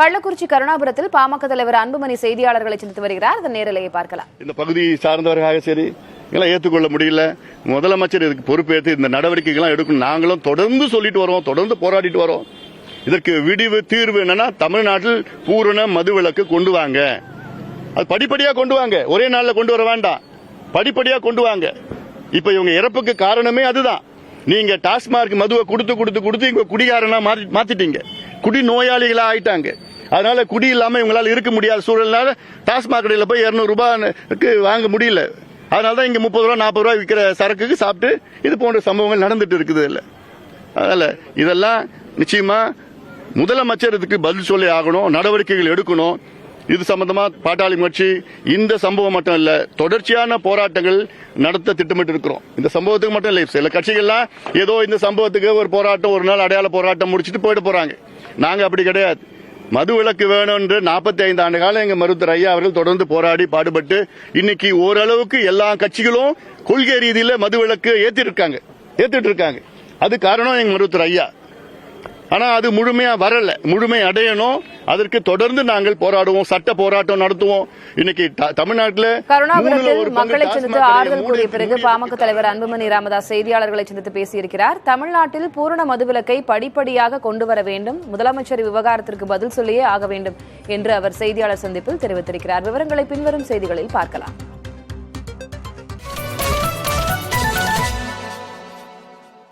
கள்ளக்குறிச்சி கருணாபுரத்தில் பாமக தலைவர் அன்புமணி செய்தியாளர்களை சந்தித்து வருகிறார். அதன் நேரலையை பார்க்கலாம். இந்த பகுதி சார்ந்தவர்களாக சரி இதெல்லாம் ஏற்றுக்கொள்ள முடியல. முதலமைச்சர் இதுக்கு பொறுப்பேற்று இந்த நடவடிக்கைகள்லாம் எடுக்கணும். நாங்களும் தொடர்ந்து சொல்லிட்டு வரோம், தொடர்ந்து போராடிட்டு வரோம். இதற்கு தீர்வு என்னன்னா தமிழ்நாட்டில் பூரண மதுவிலக்கு கொண்டு வாங்க. அது படிப்படியா கொண்டு வாங்க, ஒரே நாள்ல கொண்டு வர வேண்டாம், படிப்படியா கொண்டு வாங்க. இப்ப இவங்க இறப்புக்கு காரணமே அதுதான். நீங்க டாஸ்மார்க் மதுவை கொடுத்து இவங்க குடிகாரனா மாத்திட்டீங்க, குடி நோயாளிகளா ஆயிட்டாங்க. அதனால குடி இல்லாம இவங்களால இருக்க முடியாத சூழல்னால டாஸ்மாக் கடையில் போய் 200 ரூபாய்க்கு வாங்க முடியல. அதனாலதான் இங்க 30 ரூபா 40 ரூபாய் விற்கிற சரக்குக்கு சாப்பிட்டு இது போன்ற சம்பவங்கள் நடந்துட்டு இருக்குது. இல்ல அதனால இதெல்லாம் நிச்சயமா முதலமைச்சர் இதுக்கு பதில் சொல்லி ஆகணும், நடவடிக்கைகள் எடுக்கணும். இது சம்பந்தமா பாட்டாளி கட்சி இந்த சம்பவம் மட்டும் இல்ல, தொடர்ச்சியான போராட்டங்கள் நடத்த திட்டமிட்டு இருக்கிறோம். இந்த சம்பவத்துக்கு மட்டும் இல்ல, சில கட்சிகள்லாம் ஏதோ இந்த சம்பவத்துக்கு ஒரு போராட்டம், ஒரு நாள் அடையாள போராட்டம் முடிச்சுட்டு போயிட்டு போறாங்க. நாங்க அப்படி கிடையாது. மது விலக்கு வேணும் என்று 45 ஆண்டு காலம் எங்க மருத்துவர் ஐயா அவர்கள் தொடர்ந்து போராடி பாடுபட்டு இன்னைக்கு ஓரளவுக்கு எல்லா கட்சிகளும் கொள்கை ரீதியில மது விலக்கு ஏத்திட்டு இருக்காங்க. அது காரணம் எங்க மருத்துவர் ஐயா. ஆனா அது முழுமையா வரல, முழுமை அடையணும். அதற்கு தொடர்ந்து நாங்கள் போராடுவோம், சட்ட போராட்டம் நடத்துவோம். இன்னைக்கு தமிழ்நாட்டில் கருணாபுரத்தில் மக்களை சந்தித்து ஆறுதல் கூறிய பிறகு பாமக தலைவர் அன்புமணி ராமதாஸ் செய்தியாளர்களை சந்தித்து பேசியிருக்கிறார். தமிழ்நாட்டில் பூரண மதுவிலக்கை படிப்படியாக கொண்டு வர வேண்டும், முதலமைச்சர் விவகாரத்திற்கு பதில் சொல்லியே ஆக வேண்டும் என்று அவர் செய்தியாளர் சந்திப்பில் தெரிவித்திருக்கிறார். விவரங்களை பின்வரும் செய்திகளில் பார்க்கலாம்.